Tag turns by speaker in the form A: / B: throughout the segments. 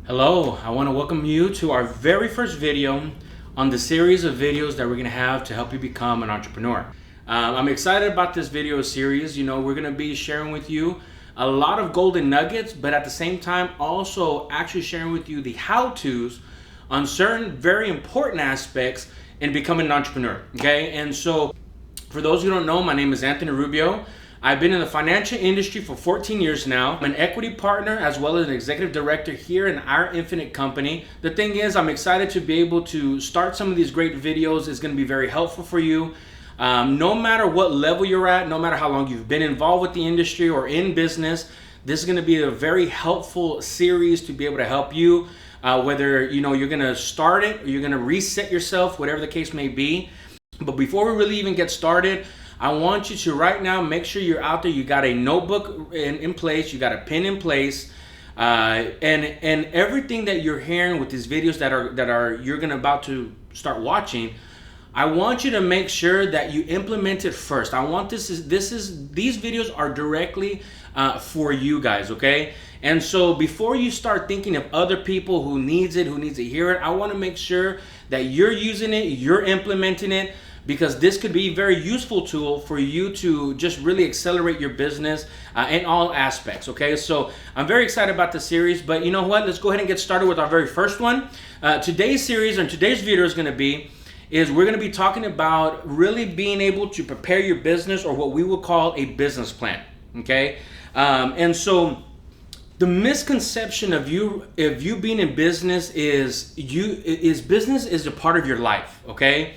A: Hello, I want to welcome you to our very first video on the series of videos that we're going to have to help you become an entrepreneur. I'm excited about this video series. We're going to be sharing with you a lot of golden nuggets, but at the same time also actually sharing with you the how-tos on certain very important aspects in becoming an entrepreneur. Okay, and so for those who don't know, my name is Anthony Rubio. I've been in the financial industry for 14 years now. I'm an equity partner as well as an executive director here in our Infinite company. The thing is, I'm excited to be able to start some of these great videos. It's going to be very helpful for you. No matter what level you're at, no matter how long you've been involved with the industry or in business, this is going to be a very helpful series to be able to help you, whether you're going to start it or you're going to reset yourself, whatever the case may be. But before we really even get started, I want you to right now make sure you're out there. You got a notebook in place, you got a pen in place, and everything that you're hearing with these videos that are you're gonna about to start watching. I want you to make sure that you implement it first. I want these videos are directly for you guys, okay? And so before you start thinking of other people who needs to hear it, I want to make sure that you're using it, you're implementing it, because this could be a very useful tool for you to just really accelerate your business in all aspects, okay? So I'm very excited about the series, but you know what? Let's go ahead and get started with our very first one. Today's series and today's video is going to be talking about really being able to prepare your business, or what we would call a business plan, okay? And so the misconception of you being in business is business is a part of your life, okay?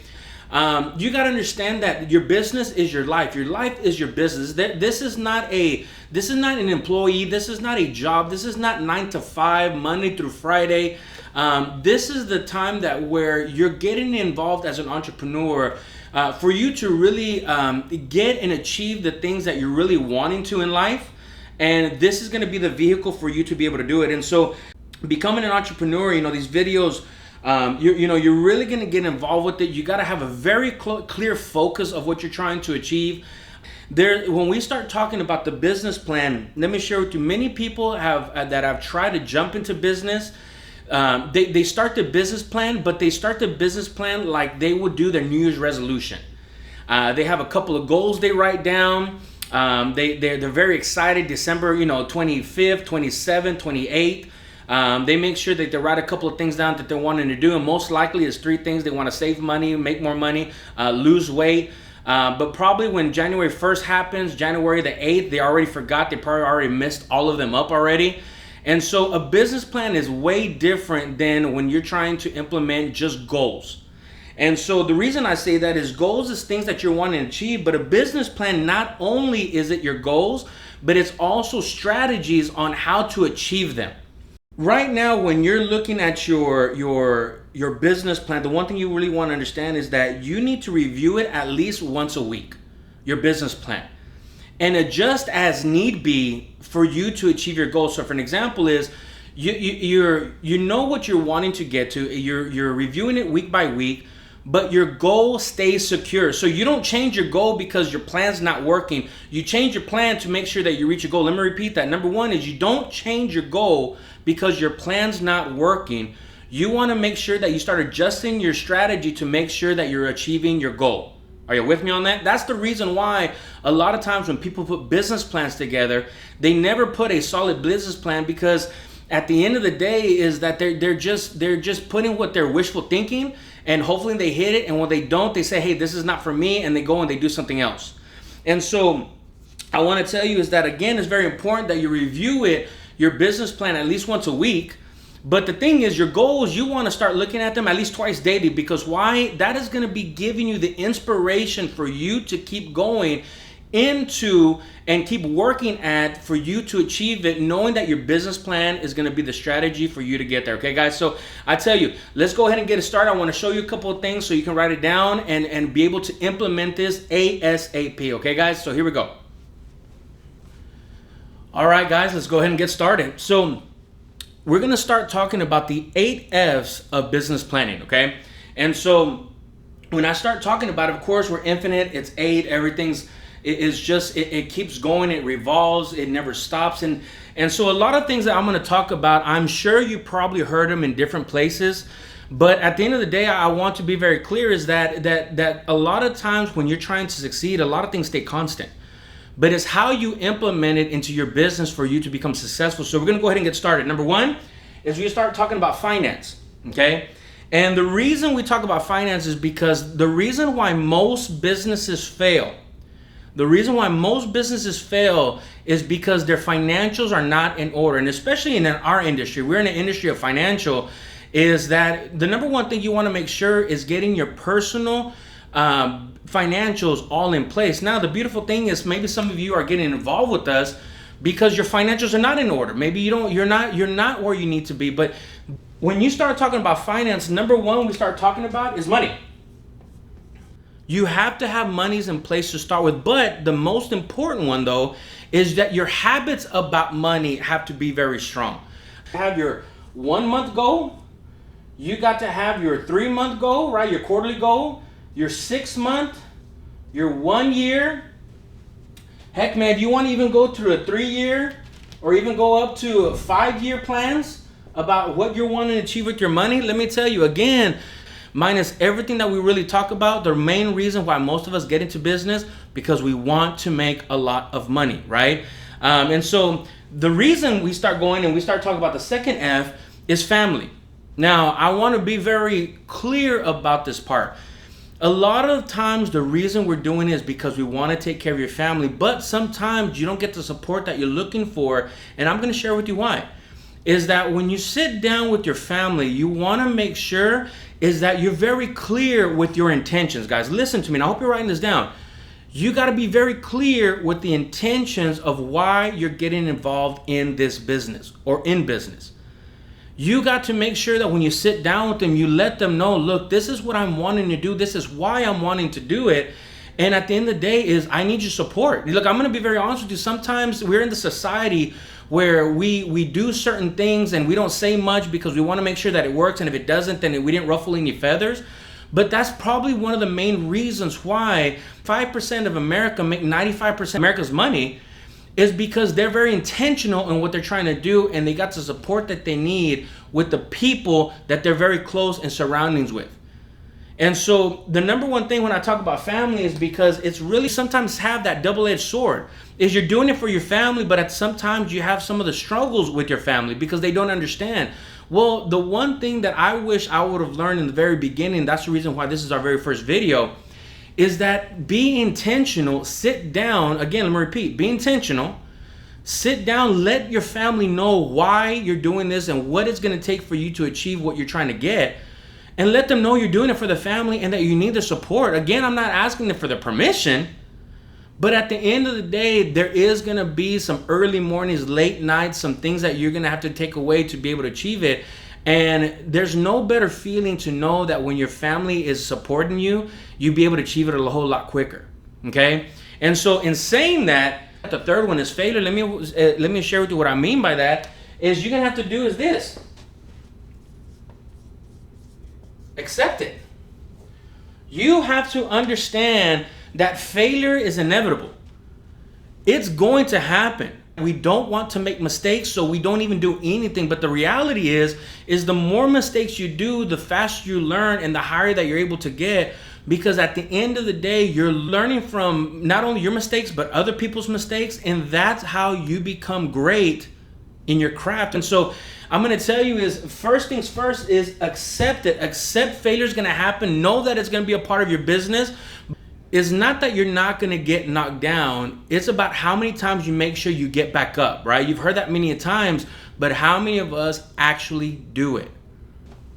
A: You got to understand that your business is your life. Your life is your business. This is not an employee. This is not a job. This is not 9 to 5, Monday through Friday. This is the time where you're getting involved as an entrepreneur, for you to really get and achieve the things that you're really wanting to in life. And this is going to be the vehicle for you to be able to do it. And so becoming an entrepreneur, these videos, you're really going to get involved with it. You got to have a very clear focus of what you're trying to achieve. When we start talking about the business plan, let me share with you, many people that have tried to jump into business. They start the business plan, but they start the business plan like they would do their New Year's resolution. They have a couple of goals they write down. They're very excited. December 25th, 27th, 28th. They make sure that they write a couple of things down that they're wanting to do, and most likely it's 3 things. They want to save money, make more money, lose weight. But probably when January 1st happens, January the 8th, they already forgot. They probably already missed all of them up already. And so a business plan is way different than when you're trying to implement just goals. And so the reason I say that is goals is things that you're wanting to achieve, but a business plan, not only is it your goals, but it's also strategies on how to achieve them. Right now, when you're looking at your business plan, the one thing you really want to understand is that you need to review it at least once a week, your business plan, and adjust as need be for you to achieve your goals. So for an example is, you know what you're wanting to get to, you're reviewing it week by week, but your goal stays secure. So you don't change your goal because your plan's not working. You change your plan to make sure that you reach your goal. Let me repeat that. Number one is you don't change your goal because your plan's not working. You want to make sure that you start adjusting your strategy to make sure that you're achieving your goal. Are you with me on that? That's the reason why a lot of times when people put business plans together, they never put a solid business plan, because at the end of the day is that they're just putting what they're wishful thinking, and hopefully they hit it, and when they don't, they say, hey, this is not for me, and they go and they do something else. And so I want to tell you is that, again, it's very important that you review your business plan at least once a week. But the thing is, your goals, you want to start looking at them at least twice daily, because why? That is going to be giving you the inspiration for you to keep going into and keep working at, for you to achieve it, knowing that your business plan is going to be the strategy for you to get there. Okay, guys? So I tell you, let's go ahead and get it started. I want to show you a couple of things so you can write it down and be able to implement this ASAP. Okay, guys? So here we go. All right, guys, let's go ahead and get started. So we're going to start talking about the 8 F's of business planning, okay? And so when I start talking about it, of course, we're infinite. It's 8. Everything's it keeps going, it revolves, it never stops. And so a lot of things that I'm going to talk about, I'm sure you probably heard them in different places. But at the end of the day, I want to be very clear is that a lot of times when you're trying to succeed, a lot of things stay constant. But it's how you implement it into your business for you to become successful. So we're going to go ahead and get started. Number one is we start talking about finance, okay? And the reason we talk about finance is because the reason why most businesses fail, is because their financials are not in order. And especially in our industry, we're in an industry of financial, is that the number one thing you want to make sure is getting your personal financials all in place. Now, the beautiful thing is maybe some of you are getting involved with us because your financials are not in order. Maybe you're not where you need to be. But when you start talking about finance, number one we start talking about is money. You have to have monies in place to start with. But the most important one though is that your habits about money have to be very strong. Have your 1 month goal. You got to have your 3 month goal, right? Your quarterly goal, your 6 month, your 1 year. Heck, man, if you want to even go to a 3 year or even go up to 5 year plans about what you're wanting to achieve with your money, let me tell you again, minus everything that we really talk about, the main reason why most of us get into business, because we want to make a lot of money, right? And so the reason we start going and we start talking about the second F is family. Now, I want to be very clear about this part. A lot of times the reason we're doing it is because we want to take care of your family, but sometimes you don't get the support that you're looking for, and I'm going to share with you why. Is that when you sit down with your family, you want to make sure is that you're very clear with your intentions. Guys, listen to me, and I hope you're writing this down. You got to be very clear with the intentions of why you're getting involved in this business or in business. You got to make sure that when you sit down with them, you let them know, look, this is what I'm wanting to do. This is why I'm wanting to do it. And at the end of the day is I need your support. Look, I'm going to be very honest with you. Sometimes we're in the society where we do certain things and we don't say much because we want to make sure that it works. And if it doesn't, then we didn't ruffle any feathers. But that's probably one of the main reasons why 5% of America make 95% of America's money, is because they're very intentional in what they're trying to do, and they got the support that they need with the people that they're very close in surroundings with. And so the number one thing when I talk about family is because it's really sometimes have that double-edged sword. Is you're doing it for your family, but at sometimes you have some of the struggles with your family because they don't understand. Well, the one thing that I wish I would have learned in the very beginning, that's the reason why this is our very first video, is that be intentional, sit down, again, let me repeat, be intentional, sit down, let your family know why you're doing this and what it's going to take for you to achieve what you're trying to get, and let them know you're doing it for the family and that you need the support. Again, I'm not asking them for the permission, but at the end of the day, there is going to be some early mornings, late nights, some things that you're going to have to take away to be able to achieve it. And there's no better feeling to know that when your family is supporting you, you'll be able to achieve it a whole lot quicker, okay? And so in saying that, the third one is failure. Let me share with you what I mean by that. Is you're going to have to do is this. Accept it. You have to understand that failure is inevitable. It's going to happen. We don't want to make mistakes, so we don't even do anything. But the reality is the more mistakes you do, the faster you learn and the higher that you're able to get. Because at the end of the day, you're learning from not only your mistakes, but other people's mistakes. And that's how you become great in your craft. And so I'm going to tell you is first things first is accept it. Accept failure is going to happen. Know that it's going to be a part of your business. It's not that you're not going to get knocked down. It's about how many times you make sure you get back up, right? You've heard that many times, but how many of us actually do it?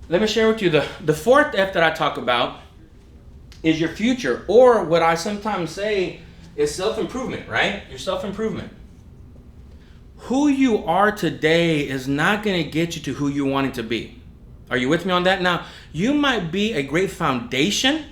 A: Let me share with you the fourth F that I talk about is your future, or what I sometimes say is self-improvement, right? Your self-improvement. Who you are today is not going to get you to who you're wanting to be. Are you with me on that? Now, you might be a great foundation,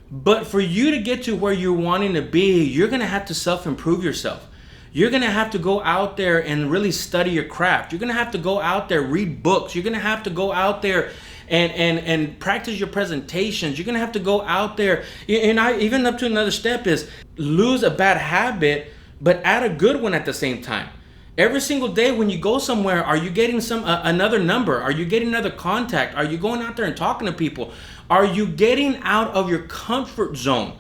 A: but for you to get to where you're wanting to be, you're going to have to self-improve yourself. You're going to have to go out there and really study your craft. You're going to have to go out there, read books. You're going to have to go out there and practice your presentations. You're gonna have to go out there, and I even up to another step is lose a bad habit, but add a good one at the same time. Every single day when you go somewhere, are you getting another number? Are you getting another contact? Are you going out there and talking to people? Are you getting out of your comfort zone?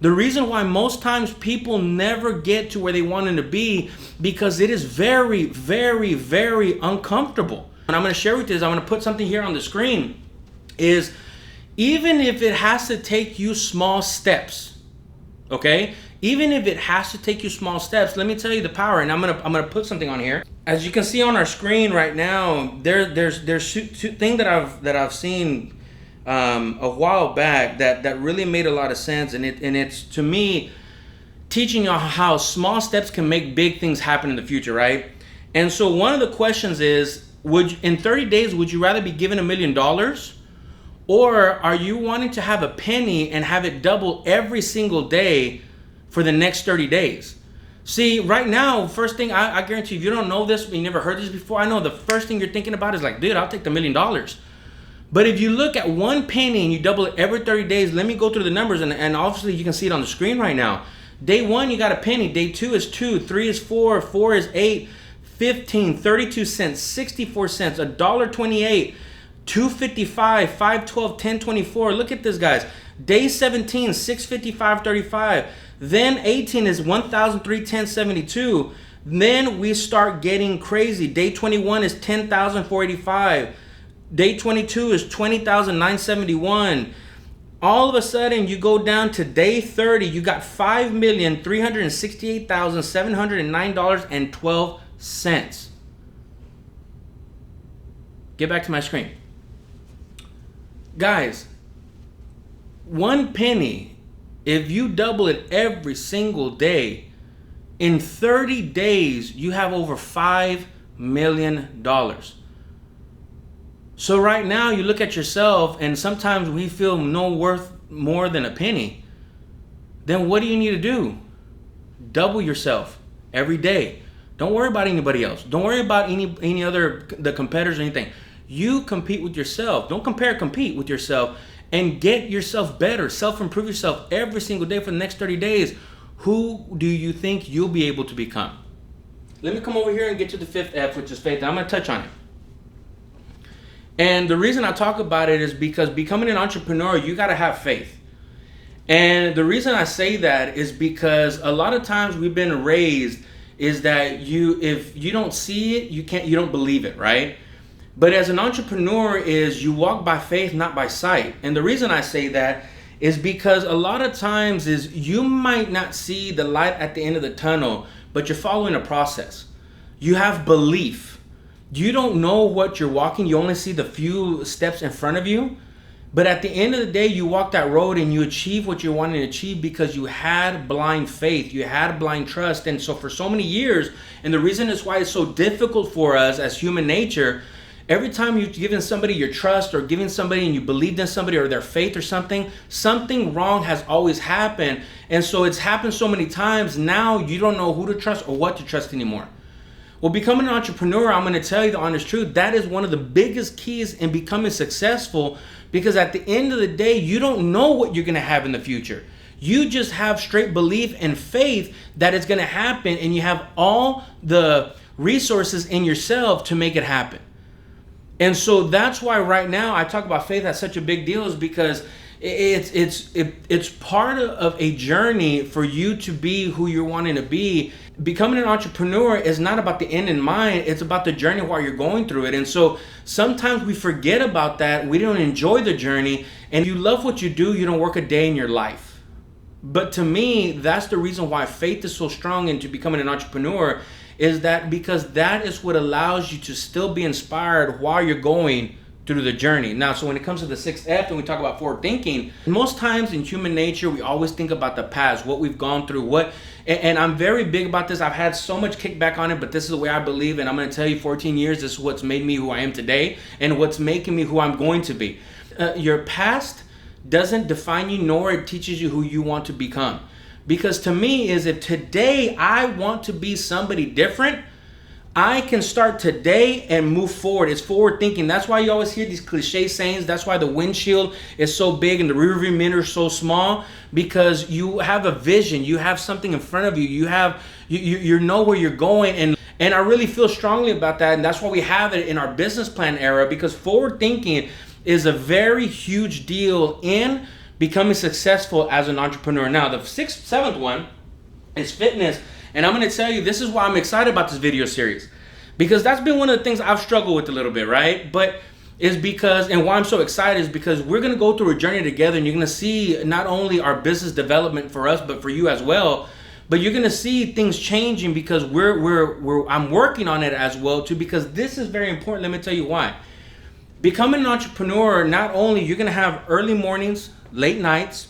A: The reason why most times people never get to where they wanted to be, because it is very, very, very uncomfortable. And I'm going to share with you this. I'm going to put something here on the screen. Is even if it has to take you small steps, okay? Even if it has to take you small steps, let me tell you the power. And I'm gonna put something on here. As you can see on our screen right now, there's two things that I've seen a while back that really made a lot of sense, and it's to me teaching you how small steps can make big things happen in the future, right? And so one of the questions is, in 30 days, would you rather be given $1 million, or are you wanting to have a penny and have it double every single day for the next 30 days? See, right now, first thing, I guarantee if you don't know this, you never heard this before, I know the first thing you're thinking about is like, dude, I'll take the $1 million. But if you look at one penny and you double it every 30 days, let me go through the numbers, and obviously you can see it on the screen right now. Day 1, you got a penny. Day 2 is 2. 3 is 4. 4 is 8. 15, 32 cents, 64 cents, $1.28, $2.55, $5.12, $10.24. Look at this, guys. Day 17, $6.55.35. Then 18 is $1,310.72. Then we start getting crazy. Day 21 is $10,485. Day 22 is $20,971. All of a sudden, you go down to day 30, you got $5,368,709.12. Get back to my screen. Guys, one penny, if you double it every single day, in 30 days, you have over $5 million. So right now, you look at yourself, and sometimes we feel no worth more than a penny. Then what do you need to do? Double yourself every day. Don't worry about anybody else. Don't worry about any other, the competitors or anything. You compete with yourself. Don't compare, compete with yourself, and get yourself better. Self-improve yourself every single day for the next 30 days. Who do you think you'll be able to become? Let me come over here and get to the 5th F, which is faith. And I'm going to touch on it. And the reason I talk about it is because becoming an entrepreneur, you got to have faith. And the reason I say that is because a lot of times we've been raised is that if you don't see it, you don't believe it, right? But as an entrepreneur is you walk by faith, not by sight. And the reason I say that is because a lot of times is you might not see the light at the end of the tunnel, but you're following a process. You have belief. You don't know what you're walking. You only see the few steps in front of you. But at the end of the day, you walk that road and you achieve what you're wanting to achieve because you had blind faith. You had blind trust. And so for so many years, and the reason is why it's so difficult for us as human nature, every time you've given somebody your trust or giving somebody and you believed in somebody or their faith or something wrong has always happened. And so it's happened so many times, now you don't know who to trust or what to trust anymore. Well, becoming an entrepreneur, I'm going to tell you the honest truth, that is one of the biggest keys in becoming successful, because at the end of the day, you don't know what you're going to have in the future. You just have straight belief and faith that it's going to happen, and you have all the resources in yourself to make it happen. And so that's why right now I talk about faith as such a big deal, is because it's part of a journey for you to be who you're wanting to be. Becoming an entrepreneur is not about the end in mind. It's about the journey while you're going through it. And so sometimes we forget about that. We don't enjoy the journey. And you love what you do, you don't work a day in your life. But to me, that's the reason why faith is so strong into becoming an entrepreneur, is that because that is what allows you to still be inspired while you're going through the journey. Now, so when it comes to the 6th F and we talk about forward thinking, most times in human nature, we always think about the past, what we've gone through, and I'm very big about this. I've had so much kickback on it, but this is the way I believe, and I'm going to tell you 14 years, this is what's made me who I am today and what's making me who I'm going to be. Your past doesn't define you, nor it teaches you who you want to become. Because to me is, if today I want to be somebody different, I can start today and move forward. It's forward thinking. That's why you always hear these cliche sayings. That's why the windshield is so big and the rearview mirror is so small, because you have a vision. You have something in front of you. You know where you're going, and I really feel strongly about that, and that's why we have it in our business plan era, because forward thinking is a very huge deal in becoming successful as an entrepreneur. Now, the seventh one is fitness. And I'm going to tell you, this is why I'm excited about this video series, because that's been one of the things I've struggled with a little bit, right? But is because, and why I'm so excited is because we're going to go through a journey together, and you're going to see not only our business development for us, but for you as well. But you're going to see things changing because I'm working on it as well too, because this is very important. Let me tell you why. Becoming an entrepreneur, not only you're going to have early mornings, late nights,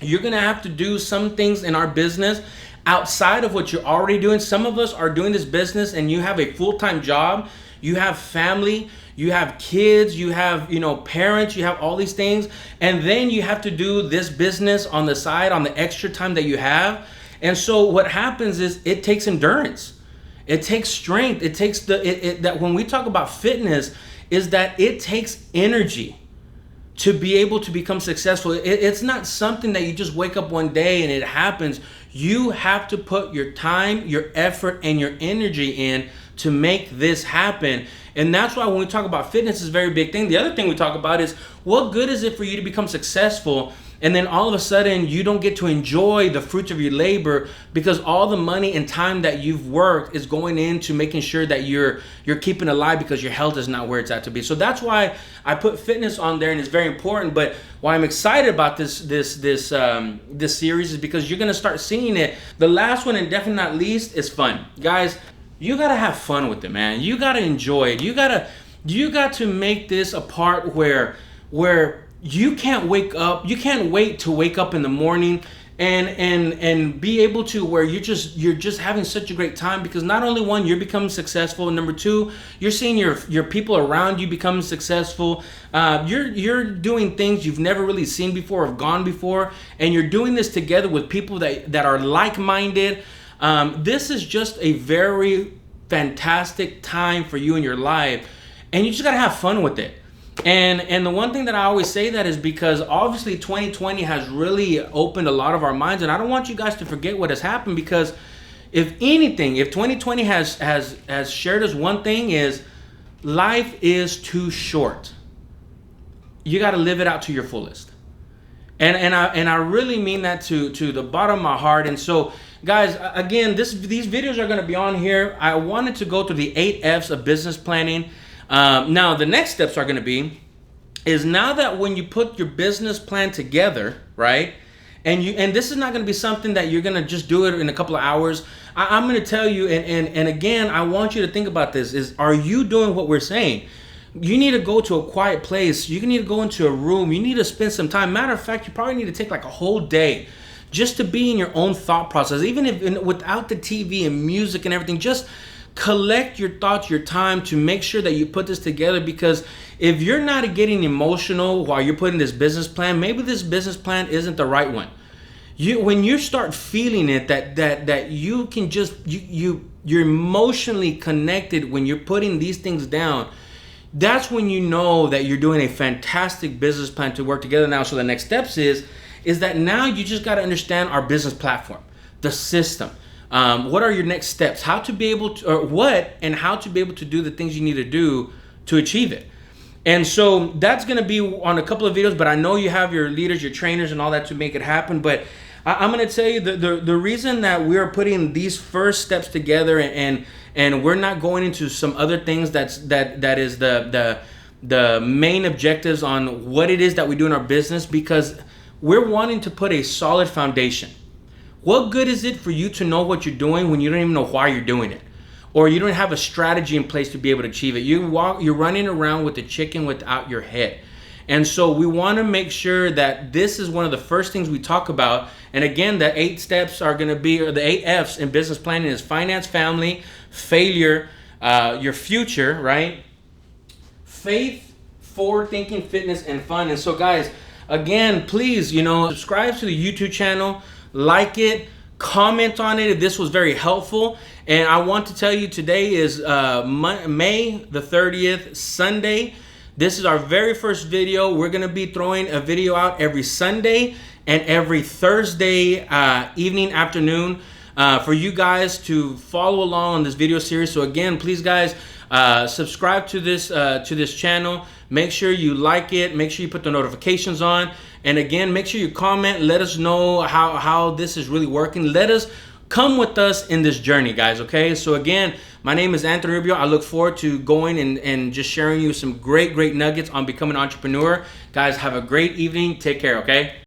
A: you're going to have to do some things in our business outside of what you're already doing. Some of us are doing this business and you have a full-time job, you have family, you have kids, you have, parents, you have all these things. And then you have to do this business on the side, on the extra time that you have. And so what happens is it takes endurance. It takes strength. It takes that when we talk about fitness is that it takes energy to be able to become successful. It's not something that you just wake up one day and it happens. You have to put your time, your effort, and your energy in to make this happen. And that's why when we talk about fitness, it's a very big thing. The other thing we talk about is, what good is it for you to become successful and then all of a sudden you don't get to enjoy the fruits of your labor, because all the money and time that you've worked is going into making sure that you're keeping alive because your health is not where it's at to be. So that's why I put fitness on there, and it's very important. But why I'm excited about this series is because you're gonna start seeing it. The last one, and definitely not least, is fun. Guys, you gotta have fun with it, man. You gotta enjoy it. You got to make this a part where you can't wake up, you can't wait to wake up in the morning and be able to, where you're just having such a great time, because not only one, you're becoming successful, and number two, you're seeing your people around you becoming successful. You're doing things you've never really seen before or gone before, and you're doing this together with people that are like-minded. This is just a very fantastic time for you in your life, and you just gotta have fun with it. And the one thing that I always say that is because obviously 2020 has really opened a lot of our minds, and I don't want you guys to forget what has happened, because if anything, if 2020 has shared us one thing, is life is too short. You got to live it out to your fullest. And I really mean that to the bottom of my heart. And so guys, again, these videos are going to be on here. I wanted to go through the 8 F's of business planning. Now the next steps are going to be is, now that when you put your business plan together, right, and this is not going to be something that you're going to just do it in a couple of hours. I'm going to tell you, and again, I want you to think about this, is, are you doing what we're saying? You need to go to a quiet place. You need to go into a room. You need to spend some time. Matter of fact, you probably need to take like a whole day just to be in your own thought process, even if without the TV and music and everything. Just collect your thoughts, your time, to make sure that you put this together. Because if you're not getting emotional while you're putting this business plan, maybe this business plan isn't the right one. When you start feeling it, that you can just you're emotionally connected when you're putting these things down, that's when you know that you're doing a fantastic business plan to work together. Now, so the next steps is that now you just got to understand our business platform, the system. What are your next steps? How to be able to, how to be able to do the things you need to do to achieve it. And so that's going to be on a couple of videos, but I know you have your leaders, your trainers, and all that to make it happen. But I'm going to tell you the reason that we're putting these first steps together, and we're not going into some other things that is the main objectives on what it is that we do in our business, because we're wanting to put a solid foundation. What good is it for you to know what you're doing when you don't even know why you're doing it, or you don't have a strategy in place to be able to achieve it? You're running around with the chicken without your head. And so we want to make sure that this is one of the first things we talk about. And again, the 8 steps are going to be, or the 8 F's in business planning, is finance, family, failure, your future, right? Faith, forward thinking, fitness, and fun. And so guys, again, please, subscribe to the YouTube channel, like it, comment on it if this was very helpful. And I want to tell you, today is May the 30th, Sunday. This is our very first video. We're gonna be throwing a video out every Sunday and every Thursday evening, afternoon, for you guys to follow along on this video series. So again, please guys, subscribe to this channel. Make sure you like it. Make sure you put the notifications on. And again, make sure you comment. Let us know how this is really working. Let us come with us in this journey, guys, okay? So again, my name is Anthony Rubio. I look forward to going and just sharing you some great nuggets on becoming an entrepreneur. Guys, have a great evening. Take care, okay?